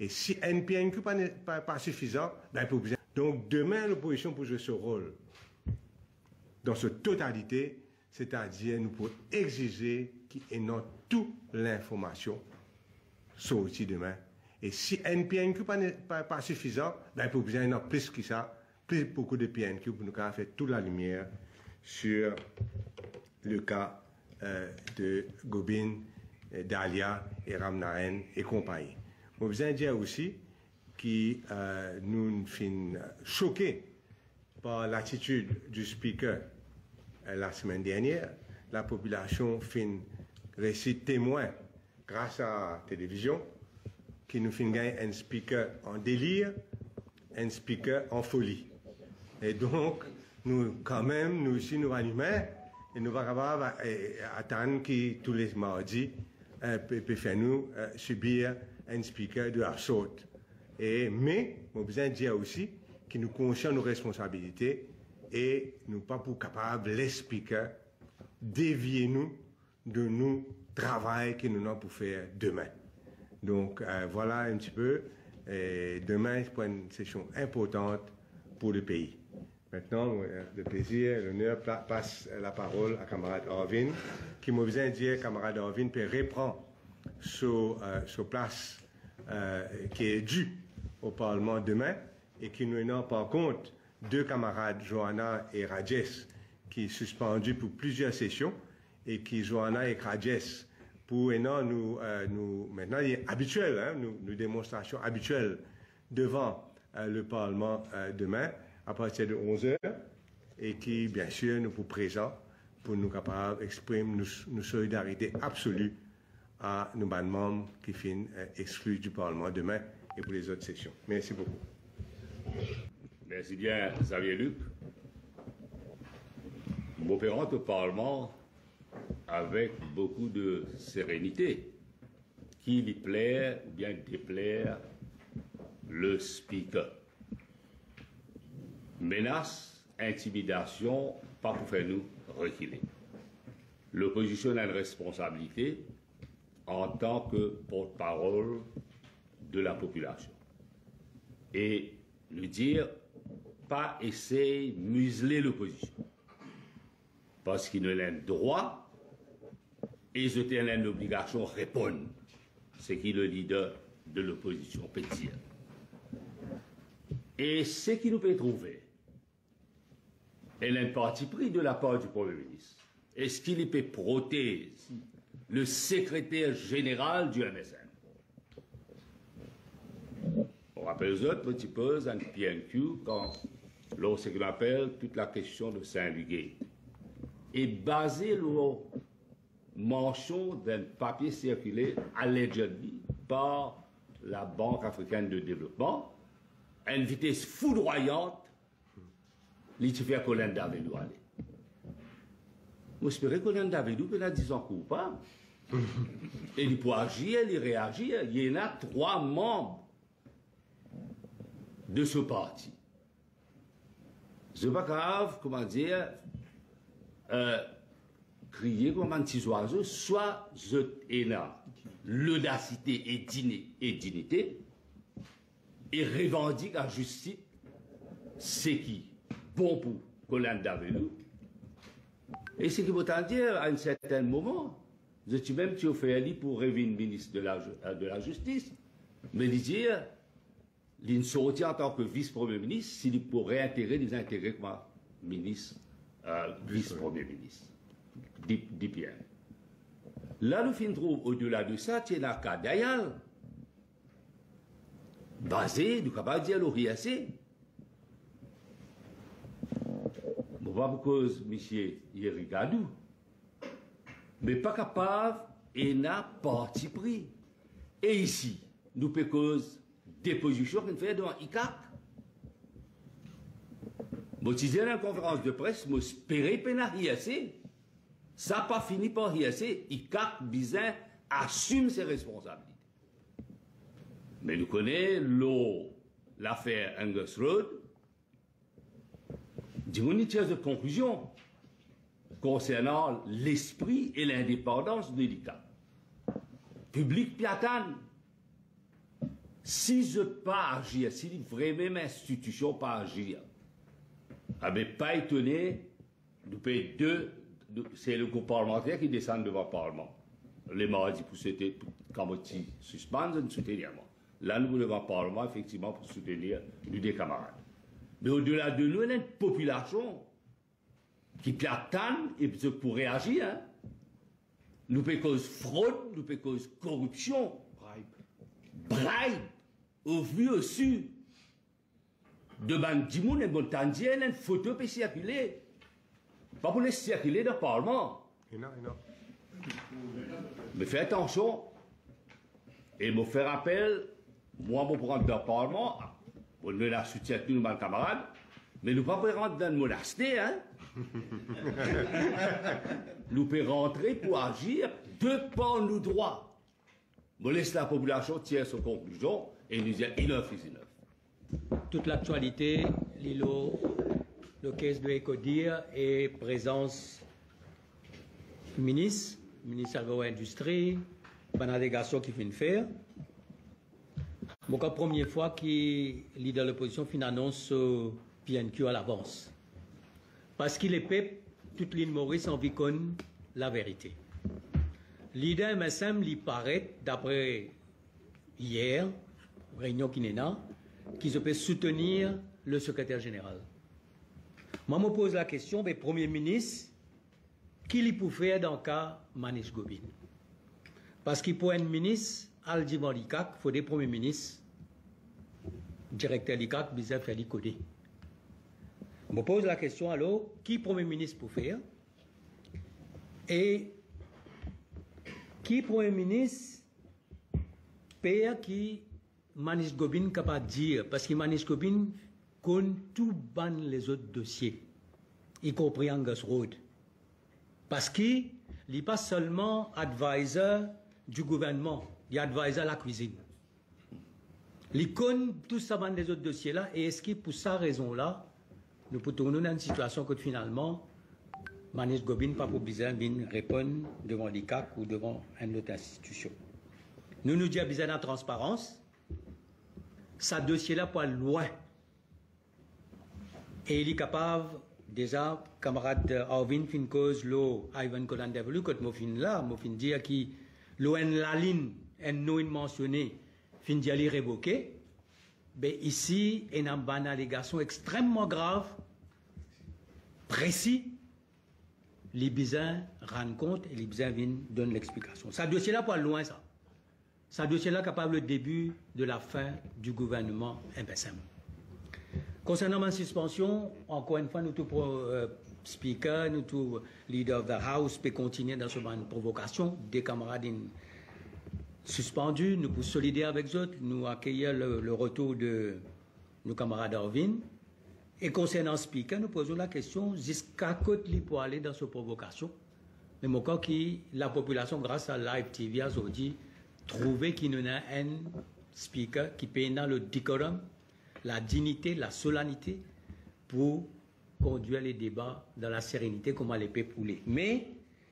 Et si un PNQ pas suffisant, ben, il faut besoin. Donc demain, l'opposition peut jouer ce rôle dans sa totalité, c'est-à-dire nous pouvons exiger qu'il y ait toute l'information sortie demain. Et si un PNQ pas suffisant, ben, il faut besoin de plus que ça, plus beaucoup de PNQ pour nous faire toute la lumière sur le cas de Gobin, Dalia et Ramnaen et compagnie. Je veux dire aussi que nous sommes choqués par l'attitude du speaker la semaine dernière. La population fin récit témoin grâce à la télévision qui nous fait gagner un speaker en délire, un speaker en folie. Et donc, nous, quand même, nous aussi, nous animons et nous allons attendre que tous les mardis, peut faire nous subir un speaker de la sorte. Mais, on a besoin de dire aussi que nous conscients de nos responsabilités et nous pas pour capables, les speakers, dévier nous de nous travail que nous avons pour faire demain. Donc, voilà un petit peu. Demain, c'est une session importante pour le pays. Maintenant, le plaisir, l'honneur passe la parole à camarade Arvin, qui m'a besoin de dire, camarade Arvin peut reprendre sur place qui est due au Parlement demain et qui nous n'a par contre deux camarades, Johanna et Rajes, qui sont suspendus pour plusieurs sessions et qui, Johanna et Rajes, pour maintenant, il est habituel, hein, nous démonstrations habituelles devant le Parlement demain, à partir de 11h, et qui, bien sûr, nous pour présents, pour nous capables d'exprimer nos solidarités absolues à nos membres qui finissent exclus du Parlement demain et pour les autres sessions. Merci beaucoup. Merci bien, Xavier Luc. M'opérant au Parlement avec beaucoup de sérénité, qui lui plaire ou bien déplaire le speaker. Menace, intimidation, pas pour faire nous reculer. L'opposition a une responsabilité en tant que porte-parole de la population. Et lui dire, pas essayer de museler l'opposition. Parce qu'il ne l'a le droit et ils ont l'obligation de répondre. C'est qui le leader de l'opposition peut dire. Et ce qui nous peut trouver, elle a un parti pris de la part du Premier ministre. Est-ce qu'il peut protéger le secrétaire général du MSN? On rappelle aux autres, un petit peu, un PNQ, quand lorsqu'on appelle toute la question de Saint-Luguet. Et basé sur mention d'un papier circulé allegedly par la Banque africaine de développement, à une vitesse foudroyante, l'Itifia Colin Davidou aller. J'espère que Colin Davidou peut la 10 ans coupable. Et il peut agir, il réagir. Il y en a 3 membres de ce parti. C'est pas grave, comment dire, crier comme un petit oiseau, soit l'audacité et dignité, et revendique à justice ce qui bon pour Colin Davidou. Et ce qui veut dire, à un certain moment, je suis même fait pour revenir ministre de la Justice, mais dire, il sortit en tant que vice-premier ministre, s'il pourrait réintégrer les intérêts comme ministre, vice-premier ministre. Dit Pierre. Là, nous finissons au-delà de ça, il y a un cas d'Ayal. Basé, nous capable de dire l'oriacé. Bon, pas pour cause, monsieur Yerigadou. Mais pas capable, et n'a parti pris. Et ici, nous peut cause déposition qu'on fait dans ICAC. Moi, je disais dans la conférence de presse, moi, espérais pénaliser. Ça n'a pas fini par riasser. ICAC, bizarre, assume ses responsabilités. Mais nous connaissons l'affaire Angus Road. Dis-moi une tiers de conclusion concernant l'esprit et l'indépendance de l'ICAC. Public piatane. si je pas agir, si vraiment institution pas agir, ah ben pas étonné, nous payons c'est le groupe parlementaire qui descend devant le Parlement. Les mardis pour soutenir, quand on suspend, nous soutenir. Là, nous devons le Parlement, effectivement, pour soutenir des camarades. Mais au-delà de nous, il y a une population qui platane et pour réagir. Hein. Nous payons cause fraude, nous payons cause corruption, bribe, au vu au su. De Bandimoun et Montandier, une photo peut circuler. Pas pour les circuler dans le Parlement. Non. Mais faites attention. Et me faire appel, moi, je prendre dans le Parlement, on me la soutient tous nos camarades, mais nous ne pouvons pas rentrer dans le monastère. Hein? Nous pouvons rentrer pour agir de par nos droits. On laisse la population tirer ses conclusions et nous dire inoff is enough. Toute l'actualité, le caisse de Ecodir et présence ministre agro-industrie, la délégation qui vient de faire. C'est la première fois que le leader de l'opposition annonce PNQ à l'avance. Parce qu'il est peuple, toute l'île Maurice en vicone la vérité. Leader MSM lui paraît, d'après hier, réunion qui n'est là, qui se peut soutenir le secrétaire général. Moi, je me pose la question, mais Premier ministre, qui lui peut faire dans le cas Manish Gobin? Parce qu'il pour un ministre, Aldivan Likak, il faut des premiers ministres, directeur Likak, Bizet Feli Kodé. Je me pose la question alors, qui Premier ministre peut faire? Et qui Premier ministre père qui Manish Gobin capable de dire, parce que Manish Gobin connaît tout ban les autres dossiers, y compris Angus Road. Parce qu'il n'est pas seulement advisor du gouvernement, il est advisor à la cuisine. Il connaît tout ça dans les autres dossiers-là, et est-ce que pour cette raison-là, nous pouvons tourner dans une situation que finalement, Manish Gobin n'a pas besoin de répondre devant l'ICAC ou devant une autre institution. Nous disons besoin de la transparence. Ce dossier-là pas loin. Et il est capable, déjà, camarade Arvin fin cause l'eau Ivan Colan Develu, quand je fin là, je fin dire que l'eau en la ligne, en non mentionné, fin dire les révoquer. Mais ici, il y a une allégation extrêmement grave, précis. Les besoins rendent compte et les besoins viennent donner l'explication. Ce dossier-là pas loin, ça. Ce dossier-là capable le début de la fin du gouvernement MSM. Concernant ma suspension, encore une fois, nous tous speakers, nous tous leaders of the House peut continuer dans ce ban de provocation. Des camarades suspendus, nous pouvons solidaire avec eux, nous accueillir le retour de nos camarades Arvin. Et concernant speaker, nous posons la question jusqu'à côté il pour aller dans cette provocation. Mais mon cas qui la population grâce à Live TV a dit trouver qu'il y a un speaker qui paye dans le décorum, la dignité, la solennité pour conduire les débats dans la sérénité comme les peut pouler. Mais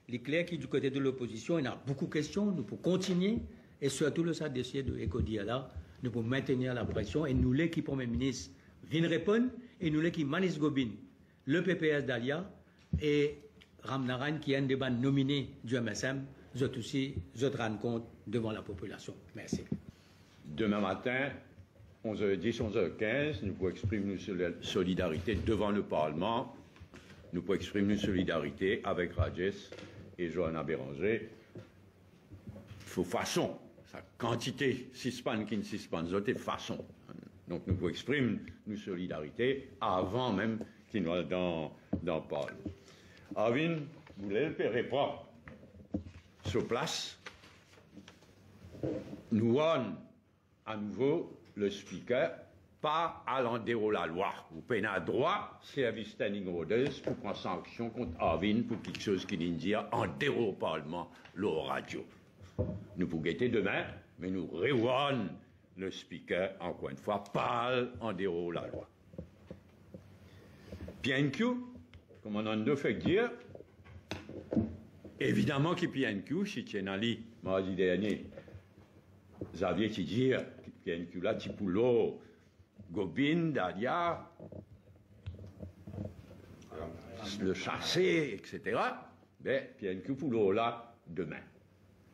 il est clair que du côté de l'opposition, il y a beaucoup de questions, nous pouvons continuer et surtout le dossier de Ecodia là, nous pouvons maintenir la pression et nous l'équipe Premier ministre vient répondre et nous l'équipe Manish Gobin, le PPS d'Alia et Ramnaran qui est un débat nominé du MSM, je aussi, je te rends compte devant la population. Merci. Demain matin, 11h10, 11h15, nous pouvons exprimer notre solidarité devant le Parlement. Nous pouvons exprimer notre solidarité avec Rajesh et Johanna Béranger. Il faut façon, sa quantité, suspend qui ne suspend, c'est façon. Donc nous pouvons exprimer notre solidarité avant même qu'il nous dans le Parlement. Arvin, vous voulez le répondre sur place. Nous avons à nouveau le speaker pas à dérouler la loi. Vous payez un droit, service standing orders, pour prendre sanction contre Arvin pour quelque chose qui dit en déroule au Parlement, le radio. Nous pouvons guetter demain, mais nous revoyons le speaker, encore une fois, parle en déroule la loi. PNQ, comme on en a fait dire, évidemment que PNQ, si tu es dans mardi dernier, Xavier qui dit PNQ là, Tipulo, Gobin, Dalia, le chassé, etc. Mais PNQ Poulo là, demain.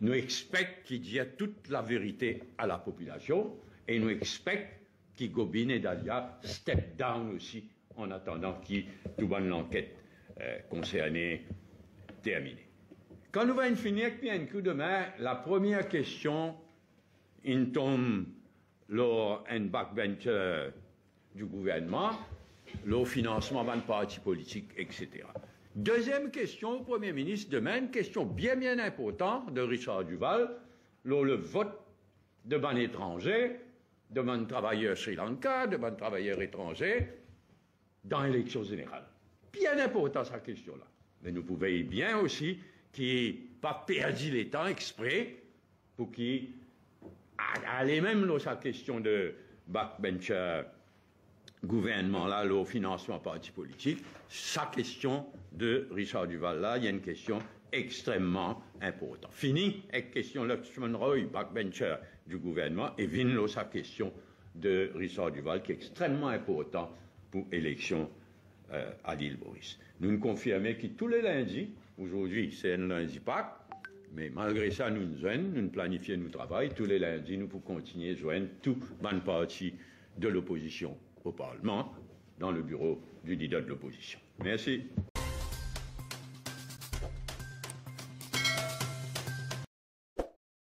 Nous expectons qu'il dise toute la vérité à la population et nous expectons que Gobin et Dalia step down aussi en attendant que tout l'enquête concernée terminée. Quand nous allons finir avec PNQ demain, la première question, il tombe un backbencher du gouvernement, le financement d'un parti politique, etc. Deuxième question au Premier ministre demain, une question bien importante de Richard Duval, le vote de ban étranger, de ban travailleurs Sri Lanka, de ban travailleurs étrangers dans l'élection générale. Bien important cette question-là. Mais nous pouvons bien aussi qu'il n'ait pas perdu le temps exprès pour qu'il allait même dans sa question de backbencher gouvernement là, le financement parti politique, sa question de Richard Duval là, il y a une question extrêmement importante. Fini avec question Luxman Roy, backbencher du gouvernement, et vient sa question de Richard Duval qui est extrêmement important pour l'élection à l'île Maurice. Nous nous confirmons que tous les lundis, aujourd'hui c'est un lundi Pâques, mais malgré ça nous planifions nos travail, tous les lundis nous pouvons continuer à joindre tout bonne partie de l'opposition au Parlement dans le bureau du leader de l'opposition. Merci.